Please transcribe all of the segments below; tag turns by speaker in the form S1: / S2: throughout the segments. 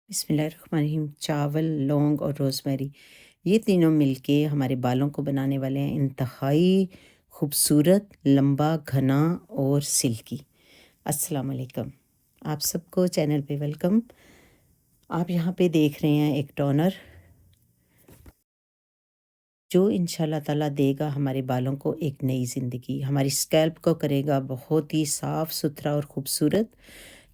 S1: बिस्मिल्लाहिर्रहमानिर्रहीम। चावल, लौंग और रोज़मेरी ये तीनों मिलके हमारे बालों को बनाने वाले हैं इंतहाई खूबसूरत, लंबा, घना और सिल्की। अस्सलाम वालेकुम। आप सबको चैनल पे वेलकम। आप यहाँ पे देख रहे हैं एक टोनर जो इंशाल्लाह ताला देगा हमारे बालों को एक नई ज़िंदगी, हमारी स्कैल्प को करेगा बहुत ही साफ़ सुथरा और ख़ूबसूरत,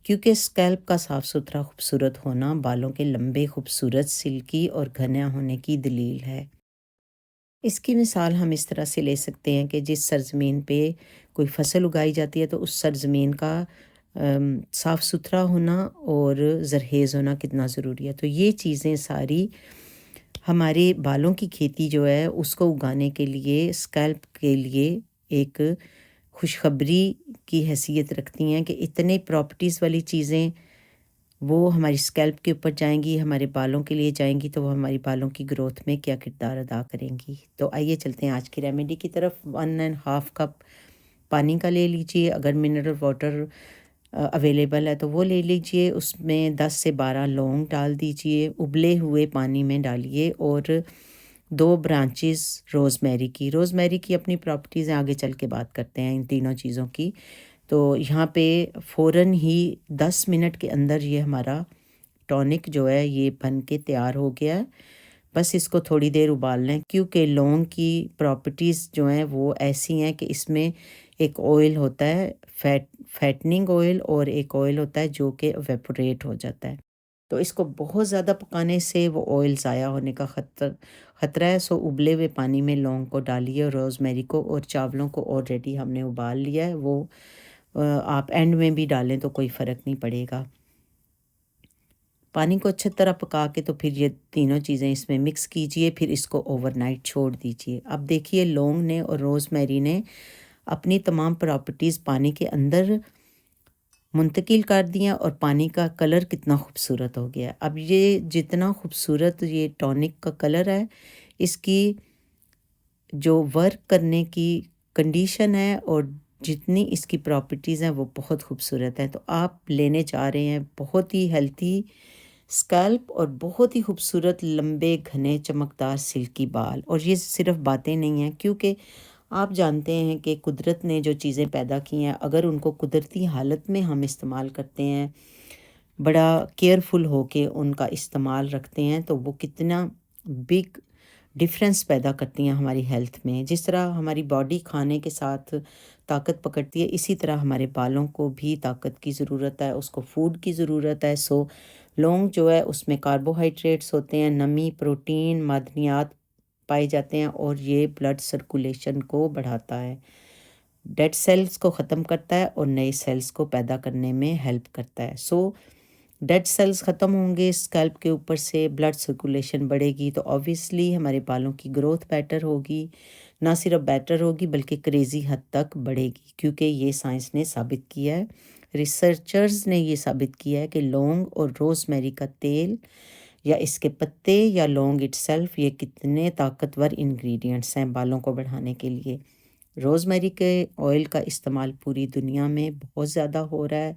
S1: क्योंकि स्कैल्प का साफ़ सुथरा खूबसूरत होना बालों के लंबे खूबसूरत सिल्की और घने होने की दलील है। इसकी मिसाल हम इस तरह से ले सकते हैं कि जिस सरज़मीन पे कोई फ़सल उगाई जाती है तो उस सरज़मीन का साफ़ सुथरा होना और ज़रख़ेज़ होना कितना ज़रूरी है। तो ये चीज़ें सारी हमारे बालों की खेती जो है उसको उगाने के लिए, स्कैल्प के लिए एक खुशखबरी की हैसियत रखती हैं कि इतने प्रॉपर्टीज़ वाली चीज़ें वो हमारी स्कैल्प के ऊपर जाएँगी, हमारे बालों के लिए जाएँगी, तो वो हमारी बालों की ग्रोथ में क्या किरदार अदा करेंगी। तो आइए चलते हैं आज की रेमेडी की तरफ। 1 एंड हाफ़ कप पानी का ले लीजिए, अगर मिनरल वाटर अवेलेबल है तो वो ले लीजिए। उसमें 10 से 12 लौंग डाल दीजिए, उबले हुए पानी में डालिए और 2 ब्रांचेस रोज़मेरी की अपनी प्रॉपर्टीज़ हैं, आगे चल के बात करते हैं इन तीनों चीज़ों की। तो यहाँ पे फ़ौरन ही 10 मिनट के अंदर ये हमारा टॉनिक जो है ये बन के तैयार हो गया है। बस इसको थोड़ी देर उबाल लें, क्योंकि लौंग की प्रॉपर्टीज़ जो हैं वो ऐसी हैं कि इसमें एक ऑयल होता है फैटनिंग ऑयल, और एक ऑयल होता है जो कि इवेपोरेट हो जाता है। तो इसको बहुत ज़्यादा पकाने से वो ऑयल ज़ाया होने का ख़तरा है। सो उबले हुए पानी में लौंग को डालिए और रोज़मेरी को, और चावलों को ऑलरेडी हमने उबाल लिया है, वो आप एंड में भी डालें तो कोई फ़र्क नहीं पड़ेगा। पानी को अच्छी तरह पका के तो फिर ये तीनों चीज़ें इसमें मिक्स कीजिए, फिर इसको ओवरनाइट छोड़ दीजिए। अब देखिए लौंग ने और रोज़मेरी ने अपनी तमाम प्रॉपर्टीज़ पानी के अंदर मुंतकिल कर दिया और पानी का कलर कितना खूबसूरत हो गया। अब ये जितना खूबसूरत ये टॉनिक का कलर है, इसकी जो वर्क करने की कंडीशन है और जितनी इसकी प्रॉपर्टीज़ हैं वो बहुत खूबसूरत हैं। तो आप लेने जा रहे हैं बहुत ही हेल्थी स्कैल्प और बहुत ही खूबसूरत लंबे घने चमकदार सिल्की बाल। और ये सिर्फ बातें नहीं हैं, क्योंकि आप जानते हैं कि कुदरत ने जो चीज़ें पैदा की हैं, अगर उनको कुदरती हालत में हम इस्तेमाल करते हैं, बड़ा केयरफुल होके उनका इस्तेमाल रखते हैं, तो वो कितना बिग डिफरेंस पैदा करती हैं हमारी हेल्थ में। जिस तरह हमारी बॉडी खाने के साथ ताकत पकड़ती है, इसी तरह हमारे बालों को भी ताकत की ज़रूरत है, उसको फूड की ज़रूरत है। सो लौंग जो है उसमें कार्बोहाइड्रेट्स होते हैं, नमी, प्रोटीन, मादनियात पाए जाते हैं, और ये ब्लड सर्कुलेशन को बढ़ाता है, डेड सेल्स को ख़त्म करता है और नए सेल्स को पैदा करने में हेल्प करता है। सो डेड सेल्स ख़त्म होंगे स्कैल्प के ऊपर से, ब्लड सर्कुलेशन बढ़ेगी, तो ऑब्वियसली हमारे बालों की ग्रोथ बेटर होगी। ना सिर्फ बेटर होगी बल्कि क्रेज़ी हद तक बढ़ेगी, क्योंकि ये साइंस ने साबित किया है, रिसर्चर्स ने ये साबित किया है कि लौंग और रोज़मेरी का तेल या इसके पत्ते या लौंग इटसेल्फ ये कितने ताकतवर इंग्रेडिएंट्स हैं बालों को बढ़ाने के लिए। रोज़मेरी के ऑयल का इस्तेमाल पूरी दुनिया में बहुत ज़्यादा हो रहा है,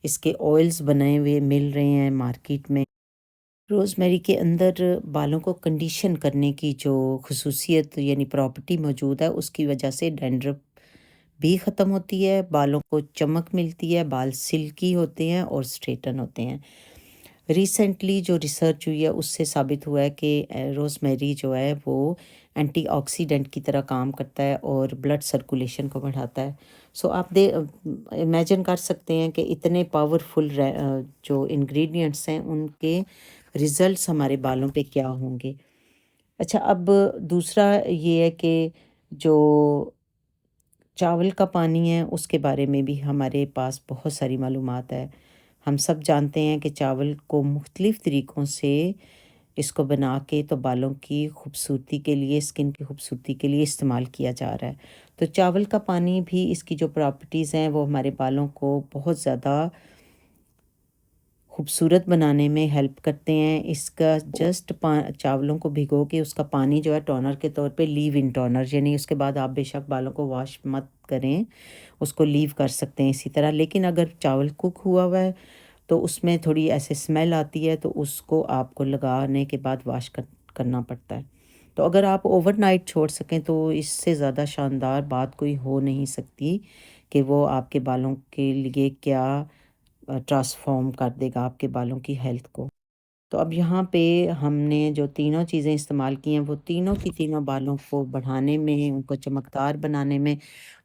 S1: इसके ऑयल्स बने हुए मिल रहे हैं मार्केट में। रोज़मेरी के अंदर बालों को कंडीशन करने की जो खसूसियत यानी प्रॉपर्टी मौजूद है, उसकी वजह से डैंड्रफ भी ख़त्म होती है, बालों को चमक मिलती है, बाल सिल्की होते हैं और स्ट्रेटन होते हैं। रिसेंटली जो रिसर्च हुई है उससे साबित हुआ है कि रोज़मेरी जो है वो एंटीऑक्सीडेंट की तरह काम करता है और ब्लड सर्कुलेशन को बढ़ाता है। सो आप इमेजिन कर सकते हैं कि इतने पावरफुल जो इंग्रेडिएंट्स हैं उनके रिज़ल्ट्स हमारे बालों पे क्या होंगे। अच्छा, अब दूसरा ये है कि जो चावल का पानी है उसके बारे में भी हमारे पास बहुत सारी मालूमात है। हम सब जानते हैं कि चावल को मुख्तलिफ़ तरीक़ों से इसको बना के तो बालों की खूबसूरती के लिए, स्किन की खूबसूरती के लिए इस्तेमाल किया जा रहा है। तो चावल का पानी भी इसकी जो प्रॉपर्टीज़ हैं वो हमारे बालों को बहुत ज़्यादा खूबसूरत बनाने में हेल्प करते हैं। इसका जस्ट चावलों को भिगो के उसका पानी जो है टोनर के तौर पे लीव इन टोनर, यानी उसके बाद आप बेशक बालों को वॉश मत करें, उसको लीव कर सकते हैं इसी तरह। लेकिन अगर चावल कुक हुआ हुआ है تو اس میں تھوڑی ایسے سمیل آتی ہے، تو اس کو آپ کو لگانے کے بعد واش کرنا پڑتا ہے۔ تو اگر آپ اوور نائٹ چھوڑ سکیں تو اس سے زیادہ شاندار بات کوئی ہو نہیں سکتی کہ وہ آپ کے بالوں کے لیے کیا ٹرانسفارم کر دے گا آپ کے بالوں کی ہیلتھ کو۔ تو اب یہاں پہ ہم نے جو تینوں چیزیں استعمال کی ہیں وہ تینوں کی تینوں بالوں کو بڑھانے میں، ان کو چمکدار بنانے میں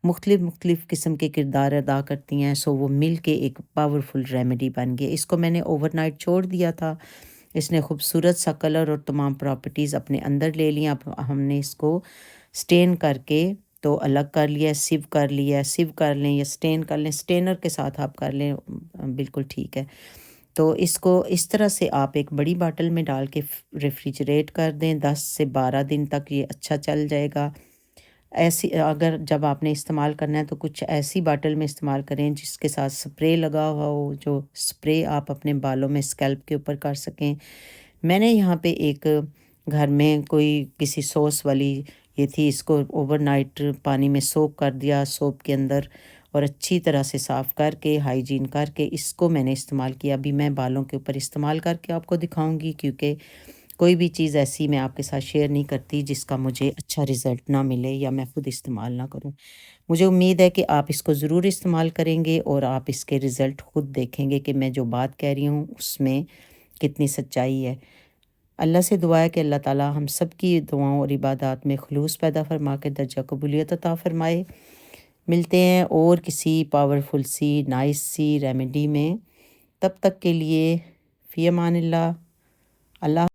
S1: مختلف مختلف قسم کے کردار ادا کرتی ہیں، سو وہ مل کے ایک پاورفل ریمیڈی بن گئی۔ اس کو میں نے اوور نائٹ چھوڑ دیا تھا، اس نے خوبصورت سا کلر اور تمام پراپرٹیز اپنے اندر لے لیں۔ اب ہم نے اس کو سٹین کر کے تو الگ کر لیا، سیو کر لیا، سیو کر لیں یا سٹین کر لیں، سٹینر کے ساتھ آپ کر لیں، بالکل ٹھیک ہے۔ تو اس کو اس طرح سے آپ ایک بڑی باٹل میں ڈال کے ریفریجریٹ کر دیں، 10 سے 12 دن تک یہ اچھا چل جائے گا۔ ایسی اگر جب آپ نے استعمال کرنا ہے تو کچھ ایسی باٹل میں استعمال کریں جس کے ساتھ سپرے لگا ہوا ہو، جو سپرے آپ اپنے بالوں میں اسکیلپ کے اوپر کر سکیں۔ میں نے یہاں پہ ایک گھر میں کوئی کسی سوس والی یہ تھی، اس کو اوور نائٹ پانی میں سوک کر دیا، سوپ کے اندر، اور اچھی طرح سے صاف کر کے ہائیجین کر کے اس کو میں نے استعمال کیا۔ ابھی میں بالوں کے اوپر استعمال کر کے آپ کو دکھاؤں گی، کیونکہ کوئی بھی چیز ایسی میں آپ کے ساتھ شیئر نہیں کرتی جس کا مجھے اچھا رزلٹ نہ ملے یا میں خود استعمال نہ کروں۔ مجھے امید ہے کہ آپ اس کو ضرور استعمال کریں گے اور آپ اس کے رزلٹ خود دیکھیں گے کہ میں جو بات کہہ رہی ہوں اس میں کتنی سچائی ہے۔ اللہ سے دعا ہے کہ اللہ تعالیٰ ہم سب کی دعاؤں اور عبادات میں خلوص پیدا فرما کے درجہ قبولیت عطا فرمائے۔ ملتے ہیں اور کسی پاورفل سی نائس سی ریمیڈی میں، تب تک کے لیے فی امان اللہ۔ اللہ